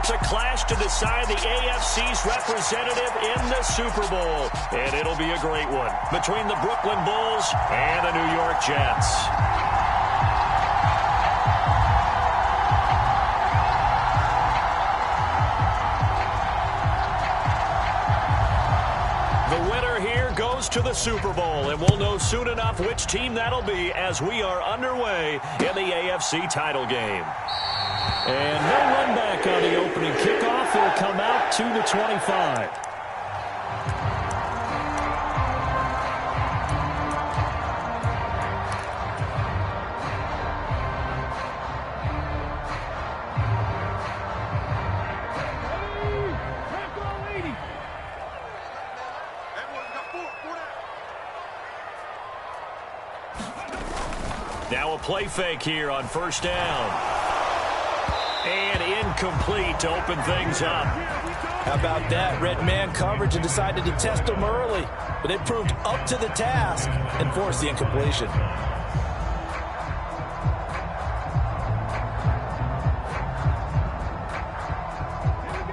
It's a clash to decide the AFC's representative in the Super Bowl. And it'll be a great one between the Brooklyn Bulls and the New York Jets. The winner here goes to the Super Bowl, and we'll know soon enough which team that'll be as we are underway in the AFC title game. And no run back on the opening kickoff. It'll come out to the 25. Now a play fake here on first down. And incomplete to open things up. How about that? Red man coverage and decided to test them early. But it proved up to the task and forced the incompletion.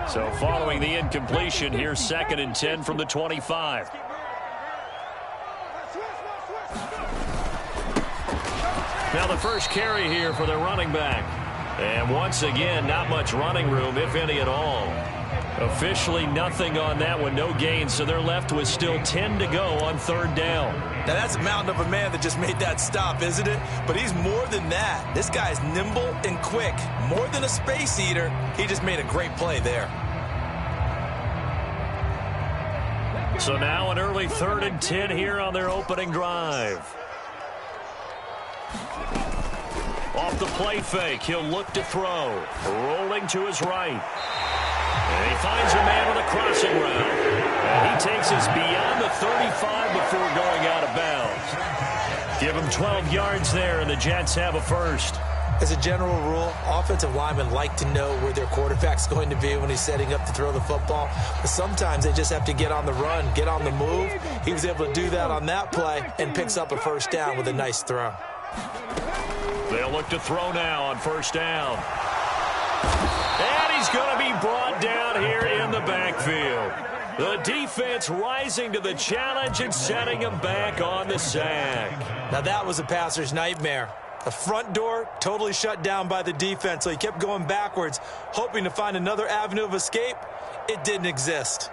So following the incompletion, here's 2nd and 10 from the 25. Now the first carry here for the running back. And once again, not much running room, if any at all. Officially nothing on that one, no gain, so they're left with still 10 to go on 3rd down. Now that's a mountain of a man that just made that stop, isn't it? But he's more than that. This guy's nimble and quick. More than a space eater, he just made a great play there. So now an early 3rd and 10 here on their opening drive. Off the play fake, he'll look to throw. Rolling to his right. And he finds a man with a crossing route. And he takes us beyond the 35 before going out of bounds. Give him 12 yards there, and the Jets have a first. As a general rule, offensive linemen like to know where their quarterback's going to be when he's setting up to throw the football. But sometimes they just have to get on the run, get on the move. He was able to do that on that play and picks up a first down with a nice throw. They'll look to throw now on first down. And he's going to be brought down here in the backfield. The defense rising to the challenge and setting him back on the sack. Now that was a passer's nightmare. The front door totally shut down by the defense, so he kept going backwards, hoping to find another avenue of escape. It didn't exist.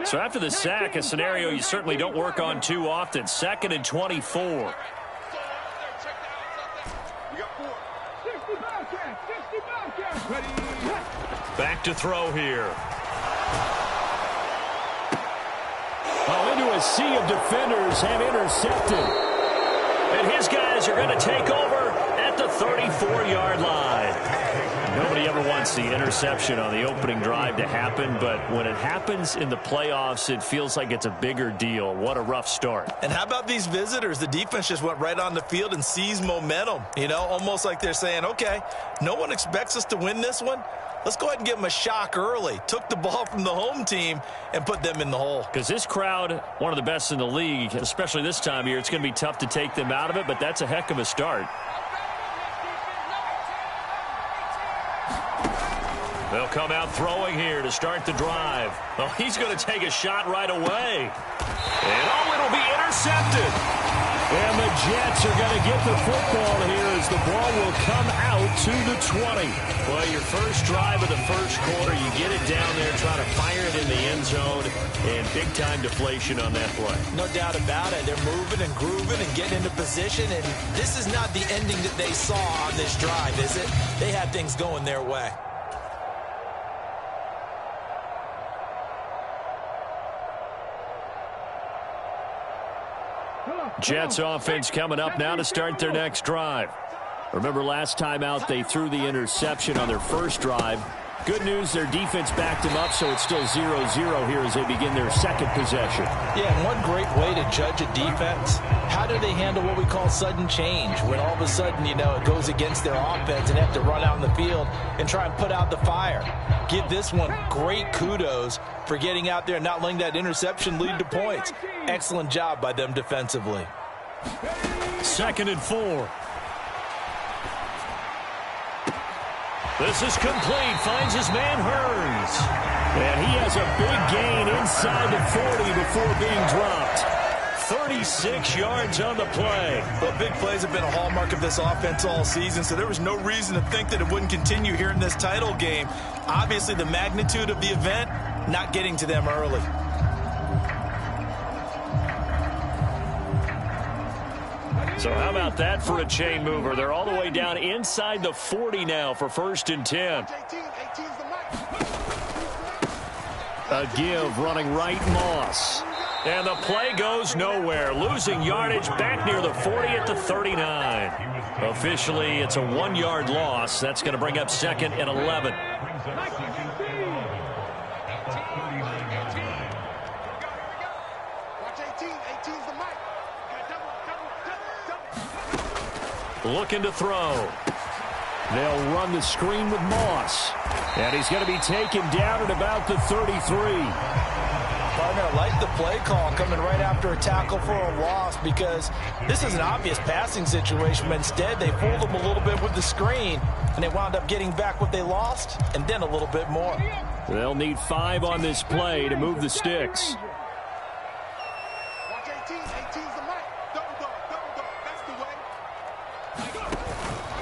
So after the sack, a scenario you certainly don't work on too often. 2nd and 24. Back to throw here. Oh, into a sea of defenders and intercepted. And his guys are going to take over at the 34-yard line. Nobody ever wants the interception on the opening drive to happen, but when it happens in the playoffs, it feels like it's a bigger deal. What a rough start. And how about these visitors? The defense just went right on the field and seized momentum. You know, almost like they're saying, okay, no one expects us to win this one. Let's go ahead and give them a shock early. Took the ball from the home team and put them in the hole. Because this crowd, one of the best in the league, especially this time of year, it's going to be tough to take them out of it, but that's a heck of a start. They'll come out throwing here to start the drive. Well, he's going to take a shot right away. And, oh, it'll be intercepted. And the Jets are going to get the football here as the ball will come out to the 20. Well, your first drive of the first quarter, you get it down there, try to fire it in the end zone, and big-time deflation on that play. No doubt about it. They're moving and grooving and getting into position, and this is not the ending that they saw on this drive, is it? They had things going their way. Jets offense coming up now to start their next drive. Remember last time out they threw the interception on their first drive. Good news, their defense backed them up, so it's still 0-0 here as they begin their second possession. Yeah, and one great way to judge a defense, how do they handle what we call sudden change? When all of a sudden, you know, it goes against their offense and they have to run out in the field and try and put out the fire. Give this one great kudos for getting out there and not letting that interception lead to points. Excellent job by them defensively. 2nd and 4. This is complete. Finds his man Hearns. And he has a big gain inside the 40 before being dropped. 36 yards on the play. Well, big plays have been a hallmark of this offense all season, so there was no reason to think that it wouldn't continue here in this title game. Obviously, the magnitude of the event not getting to them early. So how about that for a chain mover? They're all the way down inside the 40 now for 1st and 10. A give running right, Moss. And the play goes nowhere. Losing yardage back near the 40 at the 39. Officially, it's a 1-yard loss. That's going to bring up 2nd and 11. Looking to throw. They'll run the screen with Moss. And he's going to be taken down at about the 33. Partner, like the play call coming right after a tackle for a loss, because this is an obvious passing situation, but instead they fooled them a little bit with the screen, and they wound up getting back what they lost, and then a little bit more. They'll need 5 on this play to move the sticks.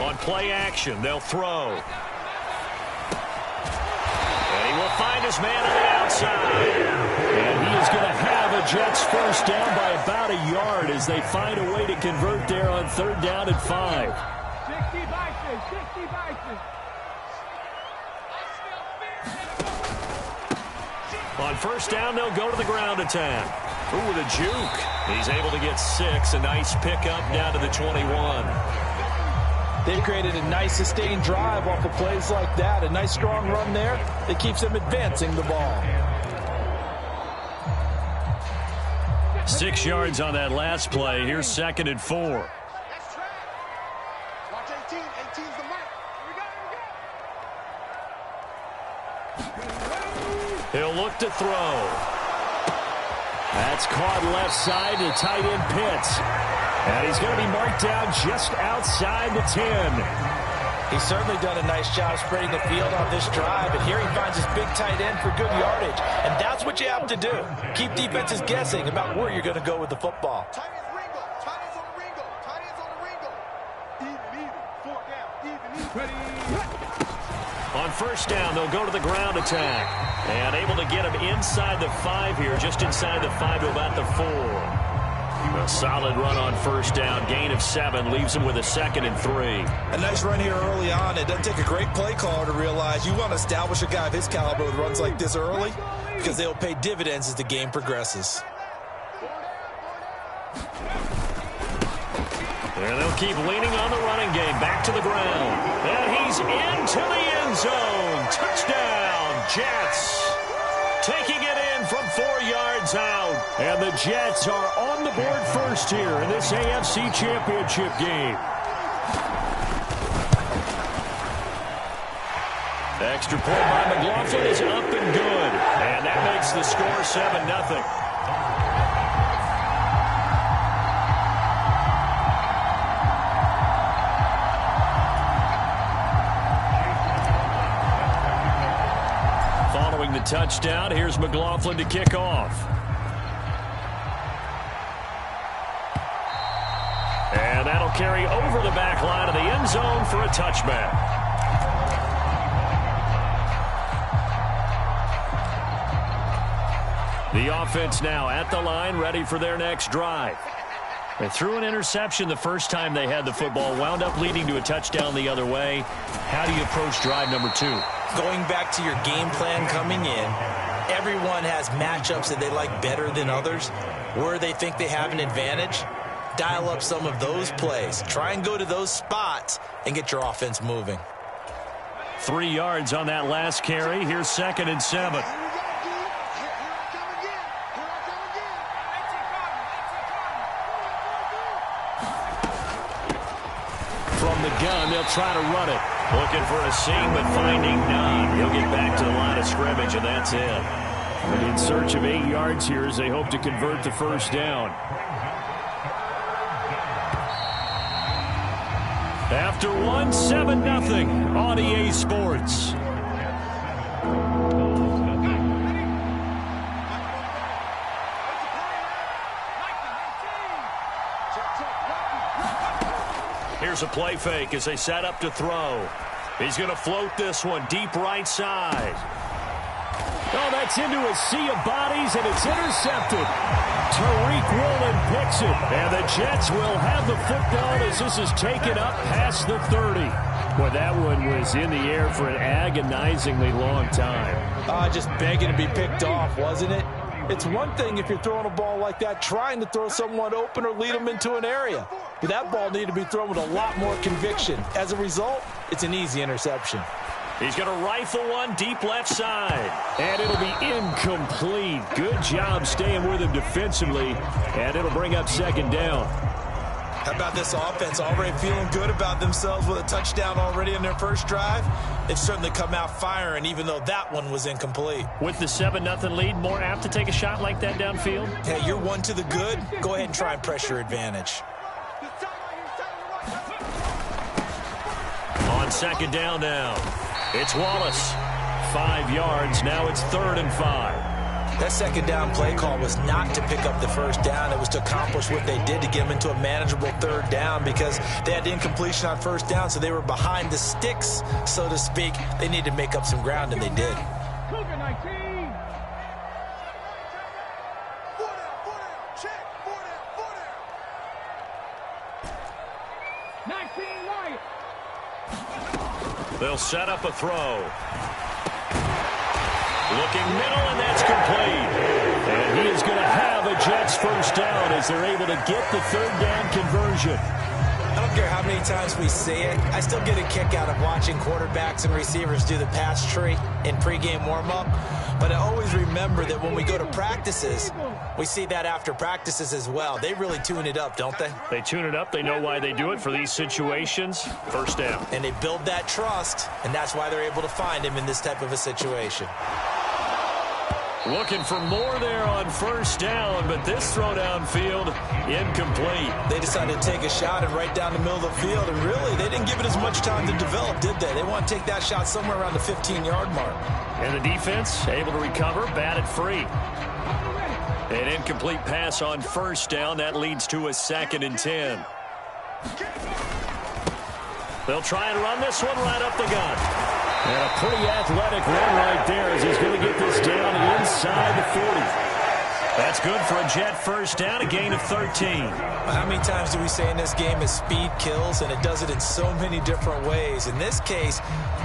On play action, they'll throw. And he will find his man on the outside. And he is going to have a Jets first down by about a yard as they find a way to convert there on 3rd down and 5. On 1st down, they'll go to the ground attack. Ooh, with a juke. He's able to get 6. A nice pickup down to the 21. They've created a nice sustained drive off of plays like that. A nice strong run there that keeps them advancing the ball. 6 yards on that last play. Here's 2nd and 4. He'll look to throw. That's caught left side to tight end Pitts. And he's going to be marked down just outside the 10. He's certainly done a nice job spreading the field on this drive, and here he finds his big tight end for good yardage. And that's what you have to do. Keep defenses guessing about where you're going to go with the football. On 1st down, they'll go to the ground attack. And able to get him inside the 5 here, just inside the 5 to about the 4. A solid run on 1st down. Gain of 7 leaves him with a 2nd and 3. A nice run here early on. It doesn't take a great play caller to realize you want to establish a guy of his caliber with runs like this early, because they'll pay dividends as the game progresses. And they'll keep leaning on the running game. Back to the ground. And he's into the end zone. Touchdown, Jets. Taking it in from 4 yards out. And the Jets are on the board first here in this AFC Championship game. Extra point by McLaughlin is up and good. And that makes the score 7-0. Following the touchdown, here's McLaughlin to kick off. And that'll carry over the back line of the end zone for a touchback. The offense now at the line, ready for their next drive. They threw an interception the first time they had the football, wound up leading to a touchdown the other way. How do you approach drive number 2? Going back to your game plan coming in, everyone has matchups that they like better than others. Where they think they have an advantage, dial up some of those plays. Try and go to those spots and get your offense moving. 3 yards on that last carry. Here's 2nd and 7. From the gun, they'll try to run it. Looking for a seam, but finding none. He'll get back to the line of scrimmage, and that's it. In search of 8 yards here as they hope to convert the first down. After one, 7-0 on EA Sports. Here's a play fake as they set up to throw. He's going to float this one deep right side. Oh, that's into a sea of bodies, and it's intercepted. Tariq Woolen picks it, and the Jets will have the football as this is taken up past the 30. Well, that one was in the air for an agonizingly long time. Just begging to be picked off, wasn't it? It's one thing if you're throwing a ball like that, trying to throw someone open or lead them into an area. But that ball needed to be thrown with a lot more conviction. As a result, it's an easy interception. He's going to rifle one deep left side. And it'll be incomplete. Good job staying with him defensively. And it'll bring up second down. How about this offense already feeling good about themselves with a touchdown already in their first drive? They've certainly come out firing, even though that one was incomplete. With the 7-0 lead, more apt to take a shot like that downfield? Hey, you're one to the good. Go ahead and try and press your advantage. On second down now, it's Wallace. 5 yards, now it's 3rd and 5. That second down play call was not to pick up the first down. It was to accomplish what they did to get them into a manageable 3rd down because they had incompletion on first down, so they were behind the sticks, so to speak. They needed to make up some ground, and they did. They'll set up a throw. Looking middle, and that's complete. And he is going to have a Jets first down as they're able to get the 3rd down conversion. I don't care how many times we see it. I still get a kick out of watching quarterbacks and receivers do the pass tree in pregame warm-up. But I always remember that when we go to practices, we see that after practices as well. They really tune it up, don't they? They tune it up. They know why they do it for these situations. First down. And they build that trust, and that's why they're able to find him in this type of a situation. Looking for more there on first down, but this throw downfield, incomplete. They decided to take a shot and right down the middle of the field, and really, they didn't give it as much time to develop, did they? They want to take that shot somewhere around the 15-yard mark. And the defense able to recover, batted free. An incomplete pass on first down. That leads to a 2nd and 10. They'll try and run this one right up the gut. And a pretty athletic run right there as he's going to get this down inside the 40. That's good for a Jet first down, a gain of 13. How many times do we say in this game is speed kills, and it does it in so many different ways. In this case,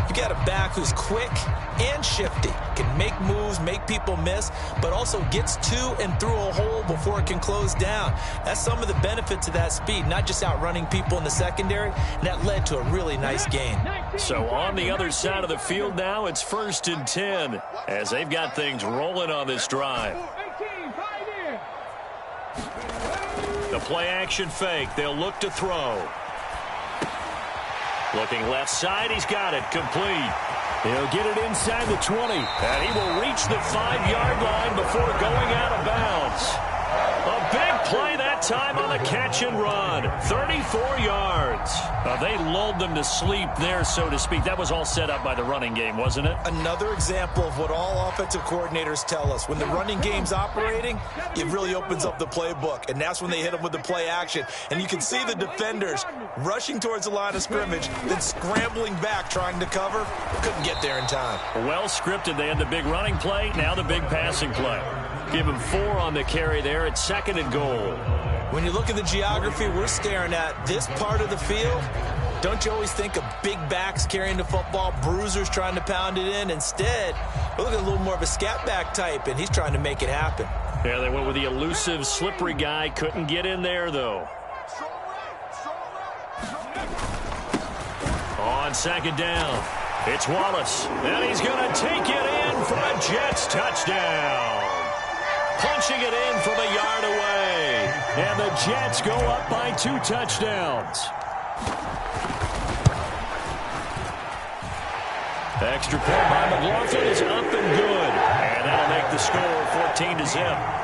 you got a back who's quick and shifty, can make moves, make people miss, but also gets to and through a hole before it can close down. That's some of the benefits of that speed, not just outrunning people in the secondary, and that led to a really nice gain. So on the other side of the field now, it's 1st and 10 as they've got things rolling on this drive. The play action fake. They'll look to throw. Looking left side. He's got it. Complete. He'll get it inside the 20. And he will reach the 5-yard line before going out of bounds. A big play that time on the catch and run. 34 yards. They lulled them to sleep there, so to speak. That was all set up by the running game, wasn't it? Another example of what all offensive coordinators tell us. When the running game's operating, it really opens up the playbook, and that's when they hit them with the play action. And you can see the defenders rushing towards the line of scrimmage, then scrambling back trying to cover. Couldn't get there in time. Well scripted. They had the big running play, now the big passing play. Give him 4 on the carry there at 2nd and goal. When you look at the geography we're staring at, this part of the field, don't you always think of big backs carrying the football, bruisers trying to pound it in? Instead, we're looking at a little more of a scat back type, and he's trying to make it happen. Yeah, they went with the elusive, slippery guy. Couldn't get in there, though. On second down, it's Wallace. And he's going to take it in for a Jets touchdown. Punching it in from a yard away. And the Jets go up by 2 touchdowns. Extra point by McLaughlin is up and good. And that'll make the score 14-0.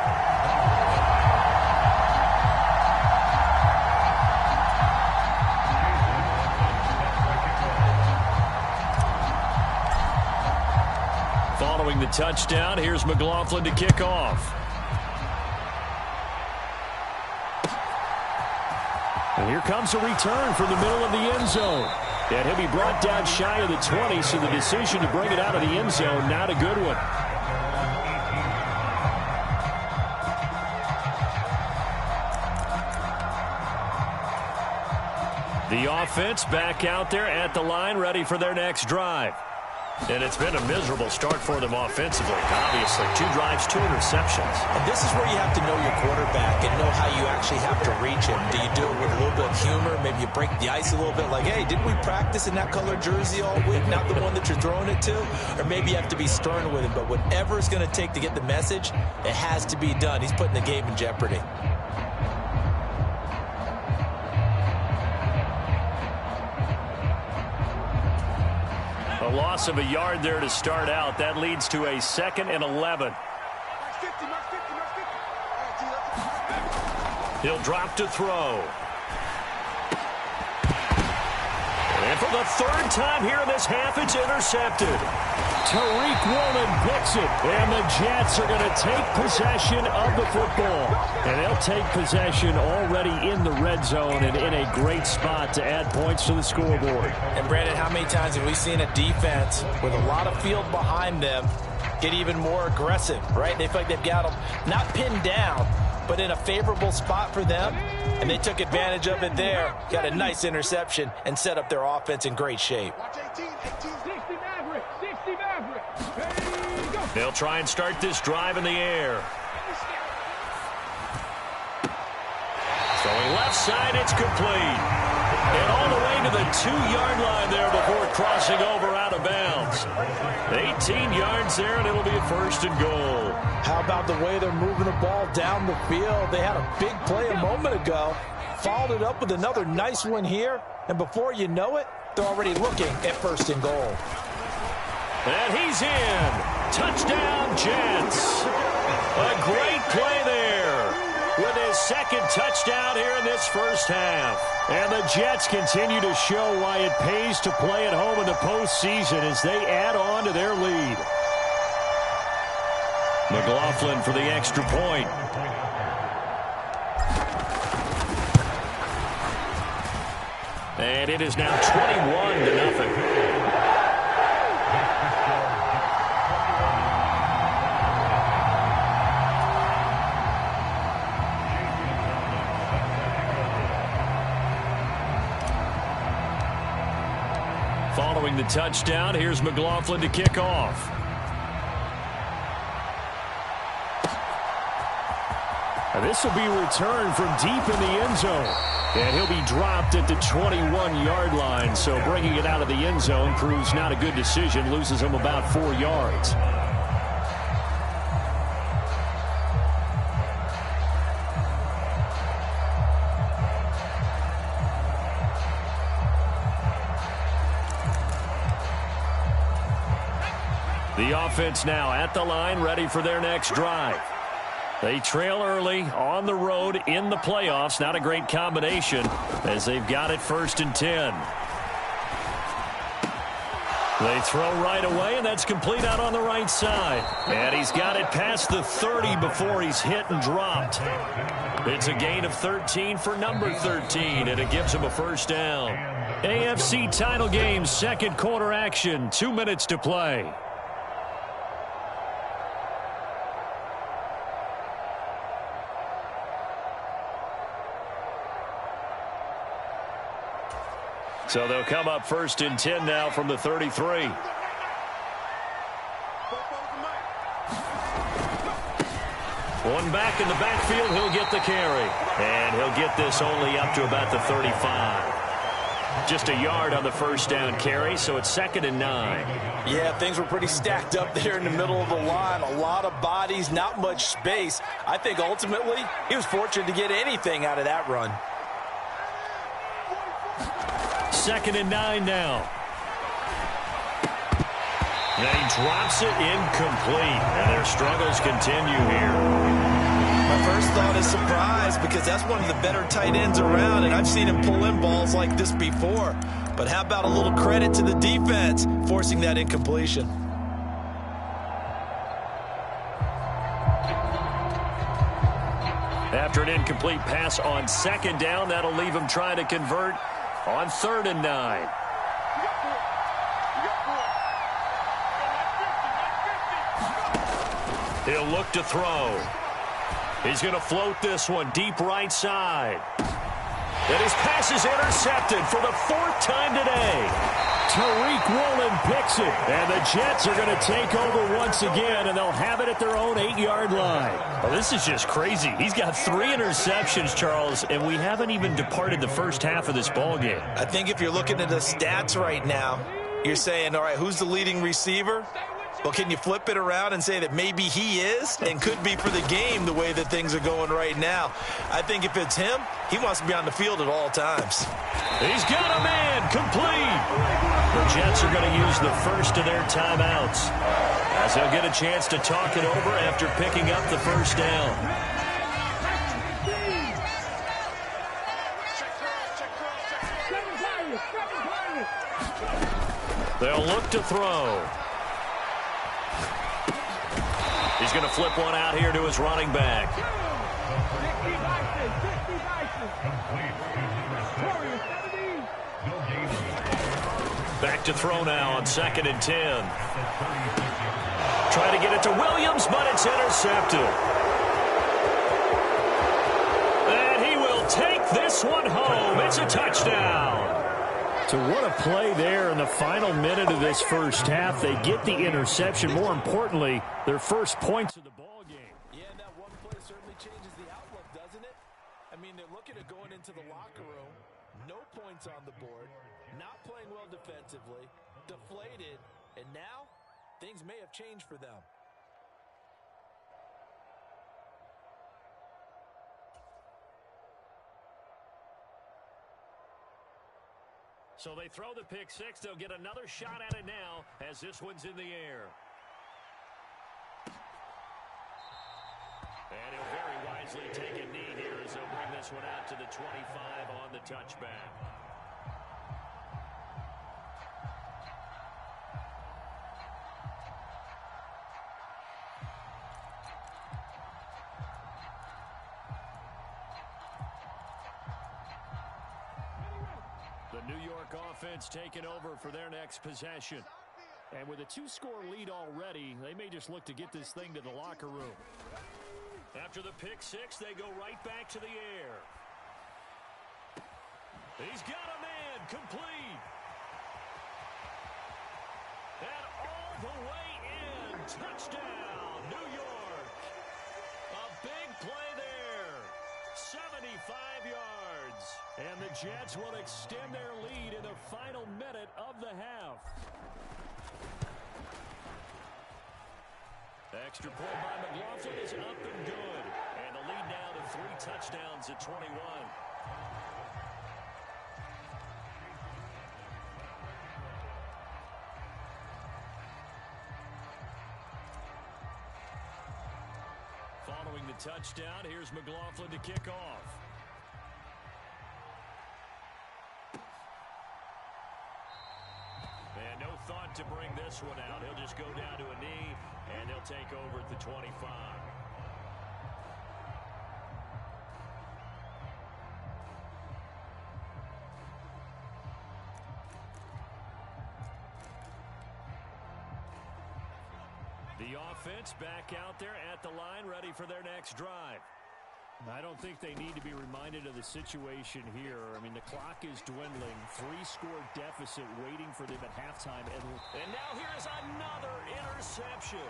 Following the touchdown, here's McLaughlin to kick off. And here comes a return from the middle of the end zone. And he'll be brought down shy of the 20, so the decision to bring it out of the end zone, not a good one. The offense back out there at the line, ready for their next drive. And it's been a miserable start for them offensively. Obviously, 2 drives, 2 interceptions. And this is where you have to know your quarterback and know how you actually have to reach him. Do you do it with a little bit of humor? Maybe you break the ice a little bit, like, hey, didn't we practice in that colored jersey all week? Not the one that you're throwing it to? Or maybe you have to be stern with him. But whatever it's going to take to get the message, it has to be done. He's putting the game in jeopardy. A loss of a yard there to start out. That leads to a 2nd and 11. He'll drop to throw. And for the 3rd time here in this half, it's intercepted. Tariq Woolen picks it, and the Jets are going to take possession of the football. And they'll take possession already in the red zone and in a great spot to add points to the scoreboard. And, Brandon, how many times have we seen a defense with a lot of field behind them get even more aggressive, right? They feel like they've got them not pinned down, but in a favorable spot for them, and they took advantage of it there. Got a nice interception and set up their offense in great shape. They'll try and start this drive in the air. Throwing left side, it's complete. And all the way to the 2-yard line there before crossing over out of bounds. 18 yards there, and it'll be a 1st and goal. How about the way they're moving the ball down the field? They had a big play a moment ago, followed it up with another nice one here, and before you know it, they're already looking at 1st and goal. And he's in. Touchdown, Jets. A great play there with his 2nd touchdown here in this first half. And the Jets continue to show why it pays to play at home in the postseason as they add on to their lead. McLaughlin for the extra point. And it is now 21-0. Following the touchdown, here's McLaughlin to kick off. And this will be returned from deep in the end zone. And he'll be dropped at the 21-yard line. So bringing it out of the end zone proves not a good decision. Loses him about 4 yards. The offense now at the line, ready for their next drive. They trail early on the road in the playoffs. Not a great combination as they've got it 1st and 10. They throw right away, and that's complete out on the right side. And he's got it past the 30 before he's hit and dropped. It's a gain of 13 for number 13, and it gives him a 1st down. AFC title game, 2nd quarter action, 2 minutes to play. So they'll come up 1st and 10 now from the 33. One back in the backfield, he'll get the carry. And he'll get this only up to about the 35. Just a yard on the 1st down carry, so it's 2nd and 9. Yeah, things were pretty stacked up there in the middle of the line. A lot of bodies, not much space. I think ultimately he was fortunate to get anything out of that run. 2nd and 9 now. And he drops it incomplete. And their struggles continue here. My first thought is surprise because that's one of the better tight ends around, and I've seen him pull in balls like this before. But how about a little credit to the defense forcing that incompletion? After an incomplete pass on second down, that'll leave him trying to convert on 3rd and 9. He'll look to throw. He's going to float this one deep right side. And his pass is intercepted for the 4th time today. Tariq Woolen picks it. And the Jets are going to take over once again, and they'll have it at their own 8-yard line. Well, this is just crazy. He's got 3 interceptions, Charles, and we haven't even departed the first half of this ballgame. I think if you're looking at the stats right now, you're saying, all right, who's the leading receiver? Well, can you flip it around and say that maybe he is and could be for the game the way that things are going right now? I think if it's him, he wants to be on the field at all times. He's got a man complete. The Jets are going to use the first of their timeouts as they'll get a chance to talk it over after picking up the first down. They'll look to throw. He's going to flip one out here to his running back. Back to throw now on 2nd and 10. Try to get it to Williams, but it's intercepted. And he will take this one home. It's a touchdown. So what a play there in the final minute of this first half. They get the interception. More importantly, their first points of the ball game. Yeah, and that one play certainly changes the outlook, doesn't it? I mean, they're looking at going into the locker room, no points on the board, not playing well defensively, deflated, and now things may have changed for them. So they throw the pick six. They'll get another shot at it now as this one's in the air. And he'll very wisely take a knee here as they'll bring this one out to the 25 on the touchback. The New York offense taking over for their next possession. And with a 2-score lead already, they may just look to get this thing to the locker room. After the pick six, they go right back to the air. He's got a man complete. And all the way in. Touchdown, New York. A big play there. 75 yards. And the Jets will extend their lead in the final minute of the half. Extra point by McLaughlin is up and good. And the lead now to 3 touchdowns at 21. Following the touchdown, here's McLaughlin to kick off. And no thought to bring this one out. He'll just go down to a knee, and they'll take over at the 25. The offense back out there at the line, ready for their next drive. I don't think they need to be reminded of the situation here. I mean, the clock is dwindling. 3-score deficit waiting for them at halftime. And now here's another interception.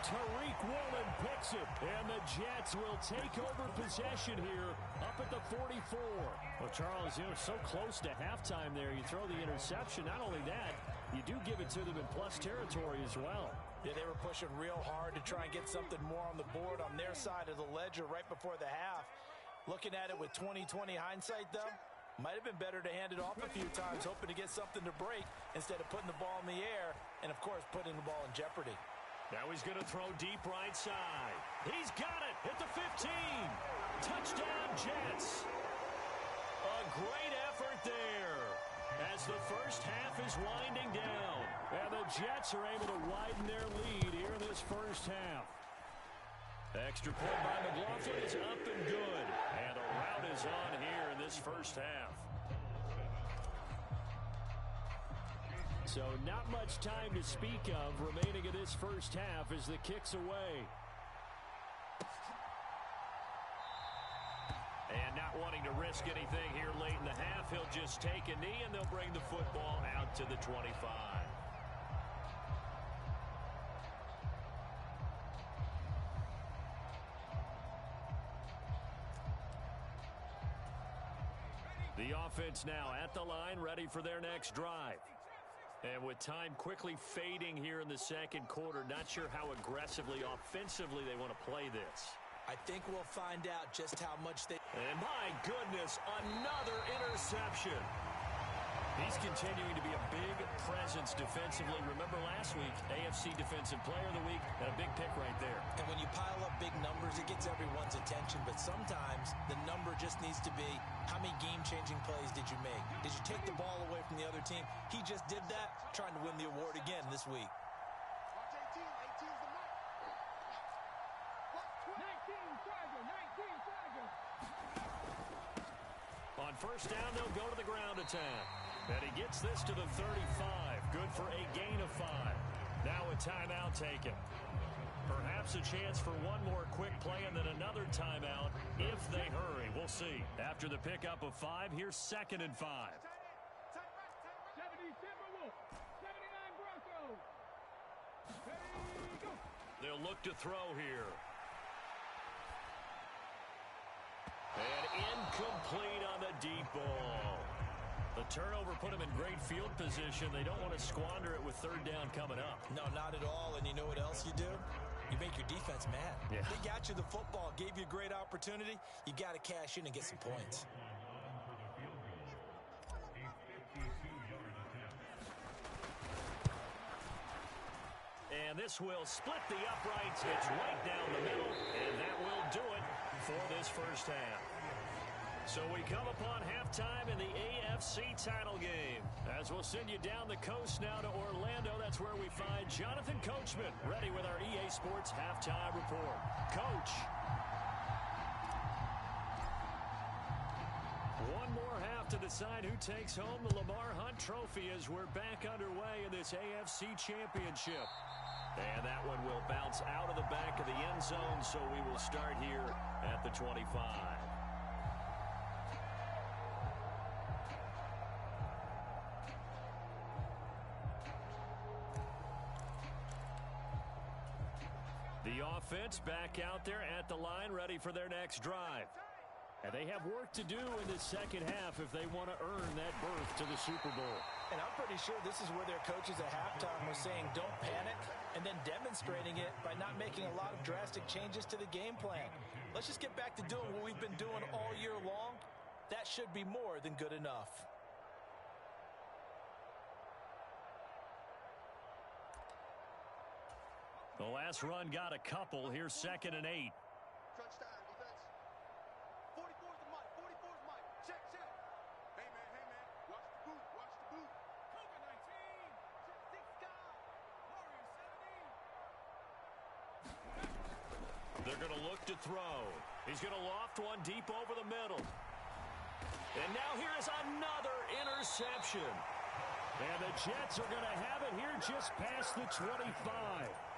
Tariq Woolen picks it. And the Jets will take over possession here up at the 44. Well, Charles, so close to halftime there. You throw the interception. Not only that, you do give it to them in plus territory as well. Yeah, they were pushing real hard to try and get something more on the board on their side of the ledger right before the half. Looking at it with 20/20 hindsight, though, might have been better to hand it off a few times, hoping to get something to break instead of putting the ball in the air and, of course, putting the ball in jeopardy. Now he's going to throw deep right side. He's got it at the 15. Touchdown, Jets. A great effort there as the first half is winding down. And the Jets are able to widen their lead here in this first half. Extra point by McLaughlin is up and good. And a rout is on here in this first half. So not much time to speak of remaining in this first half as the kick's away. And not wanting to risk anything here late in the half, he'll just take a knee and they'll bring the football out to the 25. The offense now at the line, ready for their next drive. And with time quickly fading here in the second quarter, not sure how aggressively, offensively they want to play this. I think we'll find out just how much they... And my goodness, another interception. He's continuing to be a big presence defensively. Remember last week, AFC Defensive Player of the Week, and a big pick right there. And when you pile up big numbers, it gets everyone's attention. But sometimes the number just needs to be, how many game-changing plays did you make? Did you take the ball away from the other team? He just did that, trying to win the award again this week. Watch 18. 18's the mark. 19 Tiger. 19 Tiger. On first down, they'll go to the ground attack. And he gets this to the 35. Good for a gain of 5. Now a timeout taken. Perhaps a chance for one more quick play and then another timeout if they hurry. We'll see. After the pickup of 5, here's 2nd and 5. 70 Timberwolves. 79 Broncos. Ready, go. They'll look to throw here. And incomplete on the deep ball. The turnover put them in great field position. They don't want to squander it with 3rd down coming up. No, not at all. And you know what else you do? You make your defense mad. Yeah. They got you the football, gave you a great opportunity. You got to cash in and get some points. And this will split the uprights. It's right down the middle, and that will do it for this first half. So we come upon halftime in the AFC title game. As we'll send you down the coast now to Orlando, that's where we find Jonathan Coachman, ready with our EA Sports halftime report. Coach. One more half to decide who takes home the Lamar Hunt Trophy as we're back underway in this AFC Championship. And that one will bounce out of the back of the end zone, so we will start here at the 25. The offense back out there at the line, ready for their next drive. And they have work to do in the second half if they want to earn that berth to the Super Bowl. And I'm pretty sure this is where their coaches at halftime were saying don't panic, and then demonstrating it by not making a lot of drastic changes to the game plan. Let's just get back to doing what we've been doing all year long. That should be more than good enough. The last run got a couple. Here's 2nd and 8. Crunch time, defense. 44's the mic. 44's the mic. Check, check. Hey, man. Watch the boot. Watch the boot. Cougar 19. Check 6 guy. Warrior 17. They're going to look to throw. He's going to loft one deep over the middle. And now here is another interception. And the Jets are going to have it here just past the 25.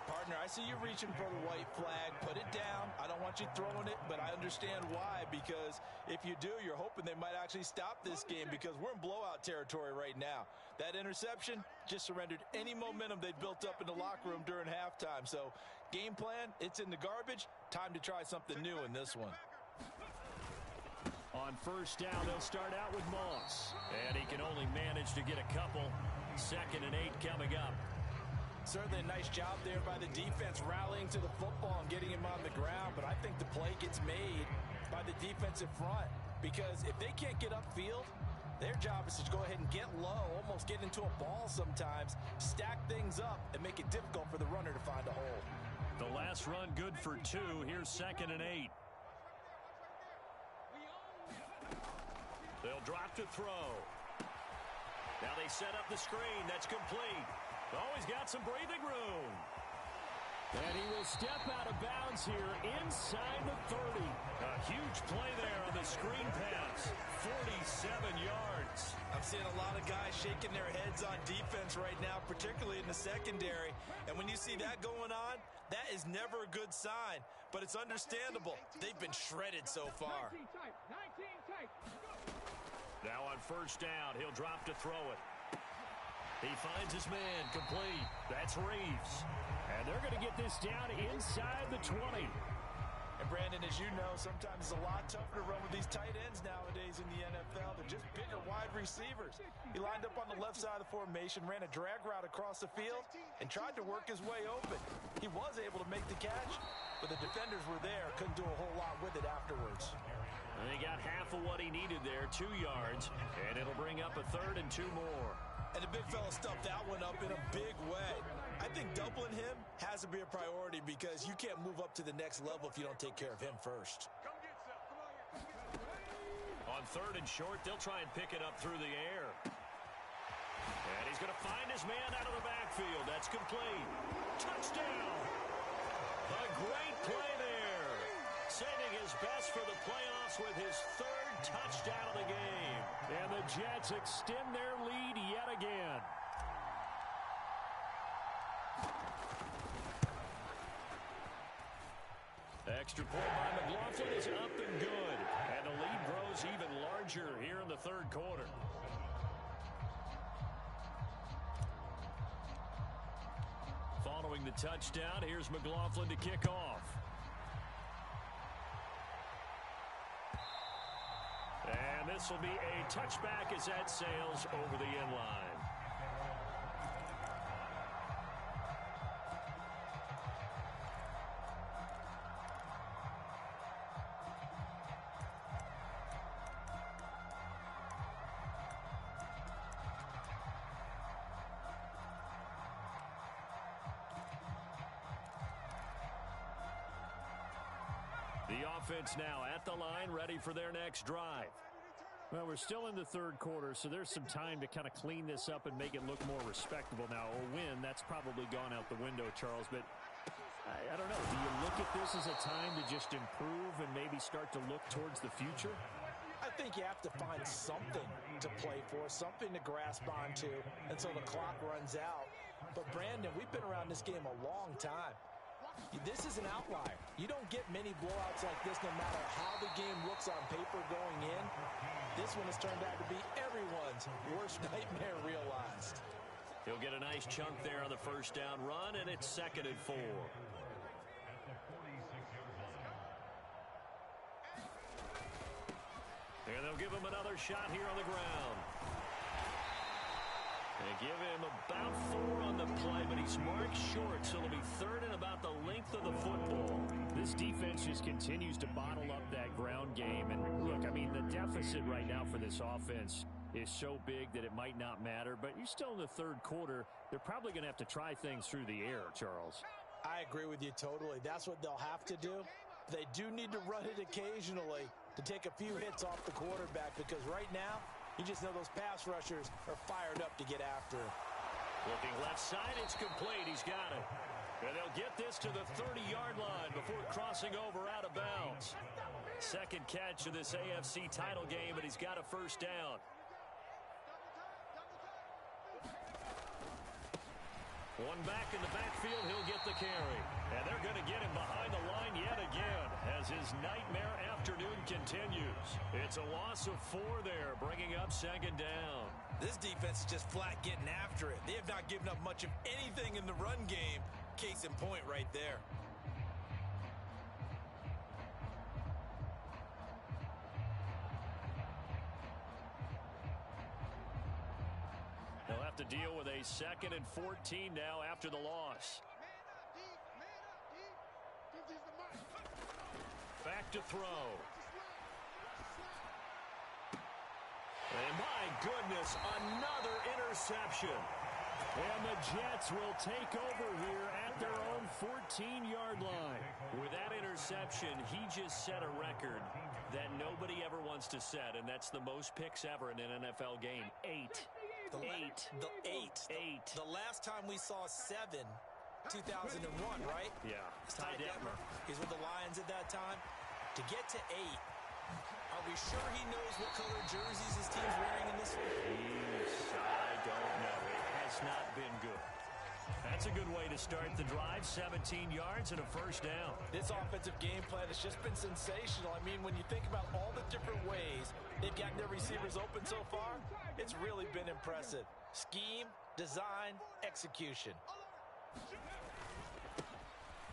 Partner, I see you reaching for the white flag. Put it down. I don't want you throwing it, but I understand why. Because if you do, you're hoping they might actually stop this game because we're in blowout territory right now. That interception just surrendered any momentum they'd built up in the locker room during halftime. So game plan, it's in the garbage. Time to try something new in this one. On first down, they'll start out with Moss. And he can only manage to get a couple. 2nd and 8 coming up. Certainly a nice job there by the defense rallying to the football and getting him on the ground. But I think the play gets made by the defensive front. Because if they can't get upfield, their job is to go ahead and get low, almost get into a ball sometimes, stack things up, and make it difficult for the runner to find a hole. The last run good for 2. Here's 2nd and 8. They'll drop to throw. Now they set up the screen. That's complete. Oh, he's got some breathing room. And he will step out of bounds here inside the 30. A huge play there on the screen pass. 47 yards. I'm seeing a lot of guys shaking their heads on defense right now, particularly in the secondary. And when you see that going on, that is never a good sign. But it's understandable. They've been shredded so far. Now on first down, he'll drop to throw it. He finds his man, complete. That's Reeves. And they're going to get this down inside the 20. And Brandon, as you know, sometimes it's a lot tougher to run with these tight ends nowadays in the NFL. They're just bigger wide receivers. He lined up on the left side of the formation, ran a drag route across the field, and tried to work his way open. He was able to make the catch, but the defenders were there, couldn't do a whole lot with it afterwards. And he got half of what he needed there, 2 yards, and it'll bring up a 3rd and 2 more. And the big fella stuffed that one up in a big way. I think doubling him has to be a priority because you can't move up to the next level if you don't take care of him first. On 3rd and short, they'll try and pick it up through the air. And he's going to find his man out of the backfield. That's complete. Touchdown! A great play there. Saving his best for the playoffs with his 3rd touchdown of the game. And the Jets extend their lead yet again. Extra point by McLaughlin is up and good. And the lead grows even larger here in the 3rd quarter. Following the touchdown, here's McLaughlin to kick off. And this will be a touchback as that sails over the end line. The offense now at the line, ready for their next drive. Well, we're still in the 3rd quarter, so there's some time to kind of clean this up and make it look more respectable. Now, a win, that's probably gone out the window, Charles, but I don't know. Do you look at this as a time to just improve and maybe start to look towards the future? I think you have to find something to play for, something to grasp onto until the clock runs out. But, Brandon, we've been around this game a long time. This is an outlier. You don't get many blowouts like this no matter how the game looks on paper going in. This one has turned out to be everyone's worst nightmare realized. He'll get a nice chunk there on the first down run, and it's 2nd and 4. And they'll give him another shot here on the ground. They give him about 4 on the play, but he's marked short, so it'll be 3rd and about the length of the football. This defense just continues to bottle up that ground game. And look, I mean, the deficit right now for this offense is so big that it might not matter. But you're still in the 3rd quarter. They're probably going to have to try things through the air, Charles. I agree with you totally. That's what they'll have to do. They do need to run it occasionally to take a few hits off the quarterback because right now, you just know those pass rushers are fired up to get after him. Looking left side, it's complete. He's got it. And they'll get this to the 30-yard line before crossing over out of bounds. 2nd catch of this AFC title game, and he's got a first down. One back in the backfield, he'll get the carry. And they're going to get him behind the line yet again as his nightmare afternoon continues. It's a loss of 4 there, bringing up 2nd down. This defense is just flat getting after it. They have not given up much of anything in the run game. Case in point right there. They'll have to deal with a 2nd and 14 now after the loss. Back to throw. And my goodness, another interception. And the Jets will take over here at their own 14-yard line. With that interception, he just set a record that nobody ever wants to set, and that's the most picks ever in an NFL game. 8. The last time we saw 7 2001, right? Yeah. It's Ty Detmer. He's with the Lions at that time. To get to 8, are we sure he knows what color jerseys his team's wearing in this one? I don't know. It has not been good. That's a good way to start the drive. 17 yards and a first down. This offensive game plan has just been sensational. I mean, when you think about all the different ways they've gotten their receivers open so far, it's really been impressive. Scheme, design, execution.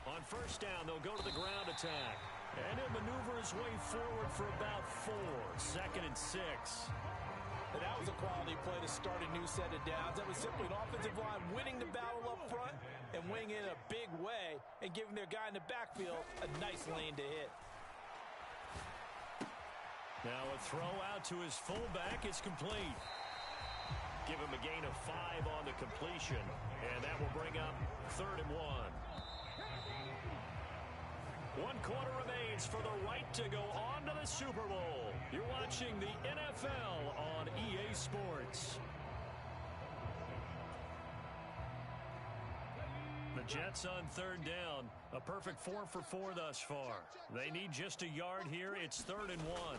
On first down, they'll go to the ground attack. And he'll maneuver his way forward for about 4. 2nd and 6. And that was a quality play to start a new set of downs. That was simply an offensive line winning the battle up front and winning it in a big way and giving their guy in the backfield a nice lane to hit. Now a throw out to his fullback is complete. Give him a gain of 5 on the completion, and that will bring up 3rd and 1. 1 quarter remains for the right to go on to the Super Bowl. You're watching the NFL on EA Sports. The Jets on 3rd down. A perfect 4 for 4 thus far. They need just a yard here. It's 3rd and 1.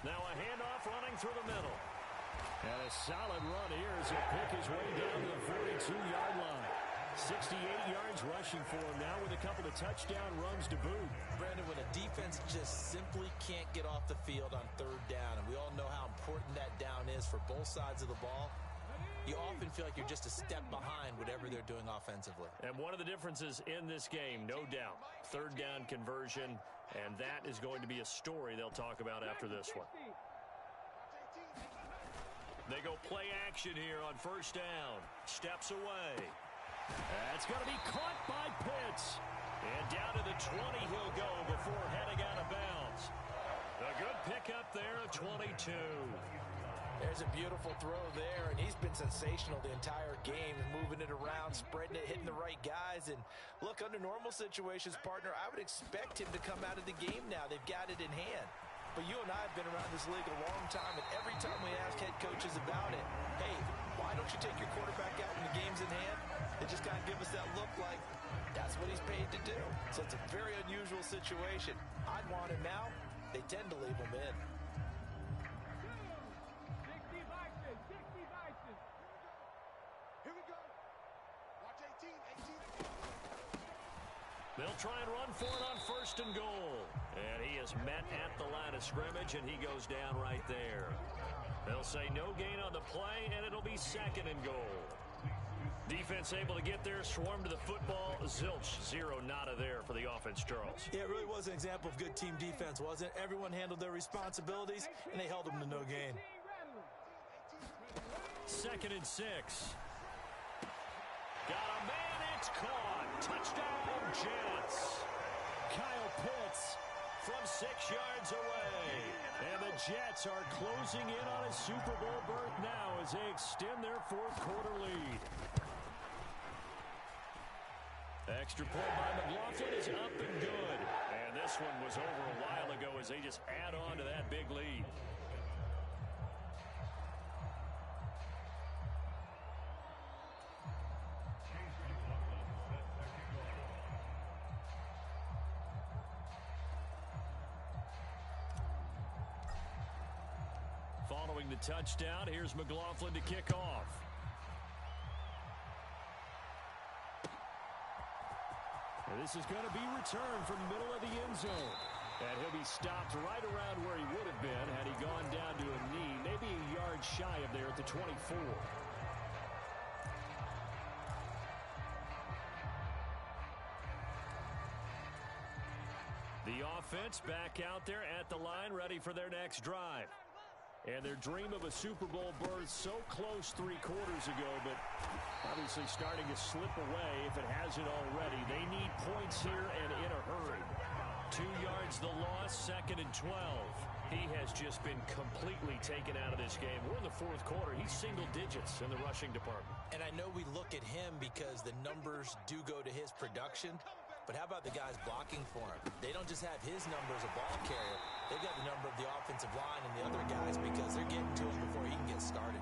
Now a handoff running through the middle. And a solid run here as he'll pick his way down to the 42-yard line. 68 yards rushing for him now with a couple of touchdown runs to boot. Brandon, when a defense just simply can't get off the field on 3rd down, and we all know how important that down is for both sides of the ball, you often feel like you're just a step behind whatever they're doing offensively. And one of the differences in this game, no doubt, 3rd down conversion, and that is going to be a story they'll talk about after this one. They go play action here on first down. Steps away. That's going to be caught by Pitts. And down to the 20 he'll go before heading out of bounds. A good pickup there at 22. There's a beautiful throw there, and he's been sensational the entire game, moving it around, spreading it, hitting the right guys. And look, under normal situations, partner, I would expect him to come out of the game now. They've got it in hand. But you and I have been around this league a long time, and every time we ask head coaches about it, hey, why don't you take your quarterback out when the game's in hand? They just kind of give us that look like that's what he's paid to do. So it's a very unusual situation. I'd want him now. They tend to leave him in. Here we go. Watch 18. They'll try and run for it on 1st and goal. And he is met at the line of scrimmage, and he goes down right there. They'll say no gain on the play, and it'll be 2nd and goal. Defense able to get there, swarm to the football. Zilch, 0 nada there for the offense, Charles. Yeah, it really was an example of good team defense, wasn't it? Everyone handled their responsibilities, and they held them to no gain. 2nd and 6. Got a man, it's caught. Touchdown, Jets. Kyle Pitts from 6 yards away. And the Jets are closing in on a Super Bowl berth now as they extend their 4th quarter lead. Extra point by McLaughlin is up and good. And this one was over a while ago as they just add on to that big lead. Following the touchdown, here's McLaughlin to kick off. And this is going to be returned from the middle of the end zone. And he'll be stopped right around where he would have been had he gone down to a knee, maybe a yard shy of there at the 24. The offense back out there at the line, ready for their next drive. And their dream of a Super Bowl berth so close 3 quarters ago, but obviously starting to slip away if it hasn't already. They need points here and in a hurry. 2 yards the loss, 2nd and 12. He has just been completely taken out of this game. We're in the 4th quarter. He's single digits in the rushing department. And I know we look at him because the numbers do go to his production. But how about the guys blocking for him? They don't just have his number as a ball carrier. They've got the number of the offensive line and the other guys because they're getting to him before he can get started.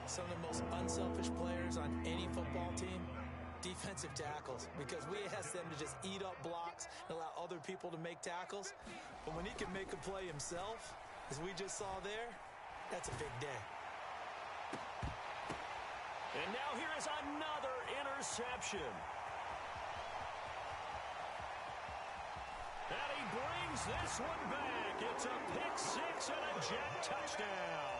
Some of the most unselfish players on any football team defensive tackles, because we ask them to just eat up blocks and allow other people to make tackles. But when he can make a play himself, as we just saw there, that's a big day. And now here is another interception. And he brings this one back. It's a pick-6 and a Jet touchdown.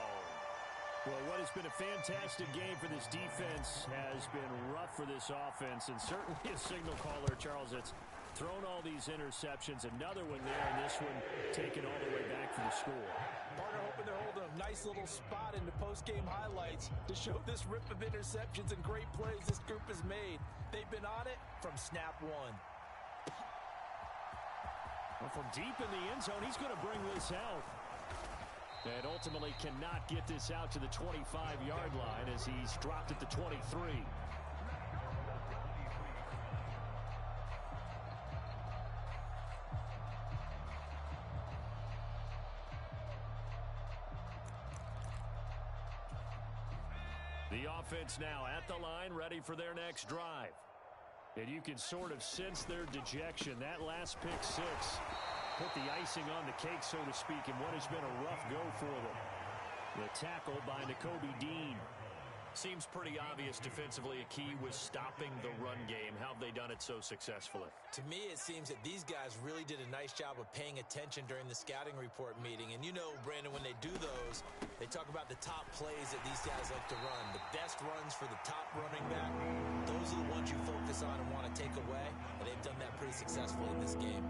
Well, what has been a fantastic game for this defense has been rough for this offense, and certainly a signal caller, Charles, that's thrown all these interceptions. Another one there, and this one taken all the way back for the score. Partner hoping they're holding a nice little spot in the post-game highlights to show this rip of interceptions and great plays this group has made. They've been on it from snap one. Well, from deep in the end zone, he's going to bring this out. And ultimately cannot get this out to the 25-yard line as he's dropped at the 23. The offense now at the line, ready for their next drive. And you can sort of sense their dejection. That last pick six put the icing on the cake, so to speak, in what has been a rough go for them. The tackle by Nakobe Dean. Seems pretty obvious defensively a key was stopping the run game. How have they done it so successfully? To me, it seems that these guys really did a nice job of paying attention during the scouting report meeting. And you know, Brandon, when they do those, they talk about the top plays that these guys like to run. The best runs for the top running back, those are the ones you focus on and want to take away. And they've done that pretty successfully in this game.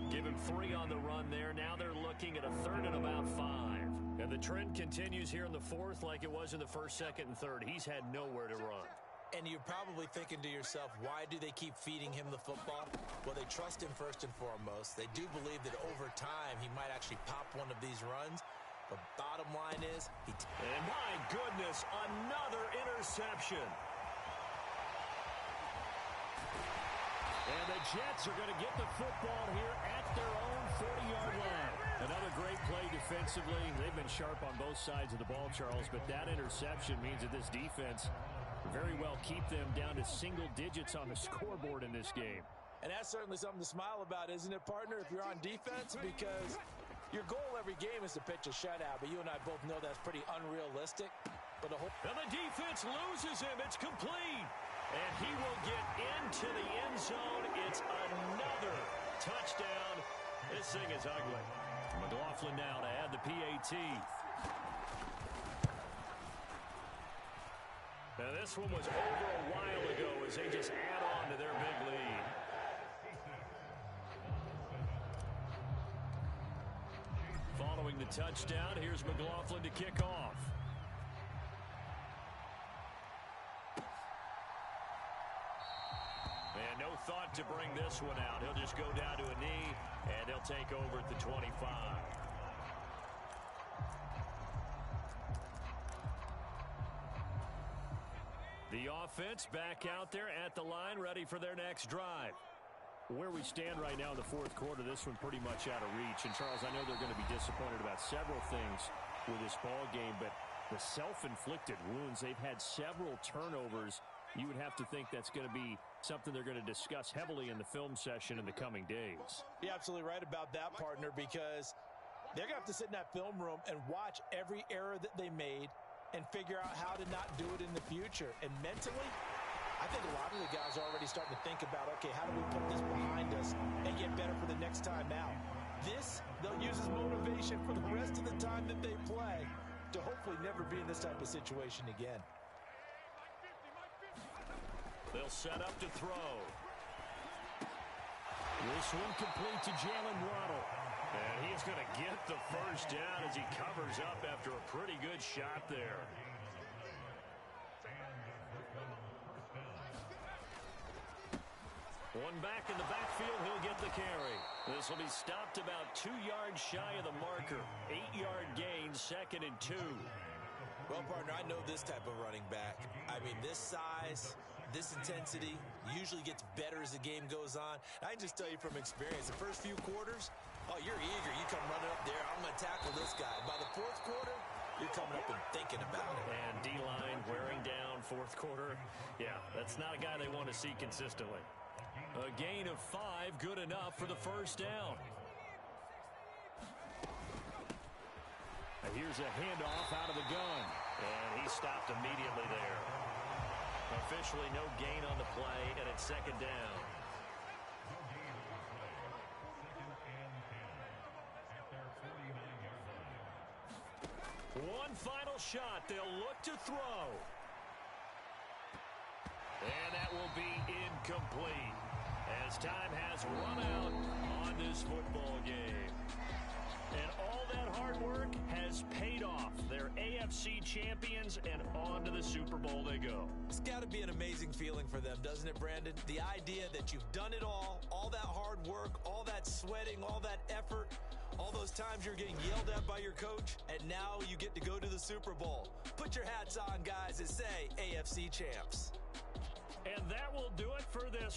Give him 3 on the run there. Now they're looking at a 3rd and about 5. And the trend continues here in the 4th like it was in the 1st, 2nd, and 3rd. He's had nowhere to run. And you're probably thinking to yourself, why do they keep feeding him the football? Well, they trust him first and foremost. They do believe that over time he might actually pop one of these runs. But bottom line is, and my goodness, another interception. And the Jets are going to get the football here at their own 40-yard line. Another great play defensively. They've been sharp on both sides of the ball, Charles, but that interception means that this defense very well keep them down to single digits on the scoreboard in this game. And that's certainly something to smile about, isn't it, partner, if you're on defense? Because your goal every game is to pitch a shutout, but you and I both know that's pretty unrealistic. But and the defense loses him. It's complete. And he will get into the end zone. It's another touchdown. This thing is ugly. McLaughlin now to add the PAT. Now this one was over a while ago as they just add on to their big lead. Following the touchdown, here's McLaughlin to kick off. And no thought to bring this one out. He'll just go down to a knee, and they'll take over at the 25. The offense back out there at the line, ready for their next drive. Where we stand right now in the 4th quarter, this one pretty much out of reach. And, Charles, I know they're going to be disappointed about several things with this ball game, but the self-inflicted wounds, they've had several turnovers. You would have to think that's going to be something they're going to discuss heavily in the film session in the coming days. You're absolutely right about that, partner, because they're going to have to sit in that film room and watch every error that they made and figure out how to not do it in the future. And mentally, I think a lot of the guys are already starting to think about, okay, how do we put this behind us and get better for the next time out? This, they'll use as motivation for the rest of the time that they play to hopefully never be in this type of situation again. They'll set up to throw. This one complete to Jalen Waddle. And he's going to get the first down as he covers up after a pretty good shot there. One back in the backfield, he'll get the carry. This will be stopped about 2 yards shy of the marker. 8-yard gain, 2nd and 2. Well, partner, I know this type of running back. I mean, this size, this intensity usually gets better as the game goes on. I can just tell you from experience, the first few quarters, oh, you're eager. You come running up there, I'm going to tackle this guy. By the 4th quarter, you're coming up and thinking about it. And D-line wearing down fourth quarter. Yeah, that's not a guy they want to see consistently. A gain of 5, good enough for the first down. Here's a handoff out of the gun. And he stopped immediately there. Officially no gain on the play, and it's second down. One final shot. They'll look to throw. And that will be incomplete as time has run out on this football game. And all that hard work has paid off. They're AFC champions, and on to the Super Bowl they go. It's got to be an amazing feeling for them, doesn't it, Brandon? The idea that you've done it all that hard work, all that sweating, all that effort, all those times you're getting yelled at by your coach, and now you get to go to the Super Bowl. Put your hats on, guys, and say AFC champs. And that will do it for this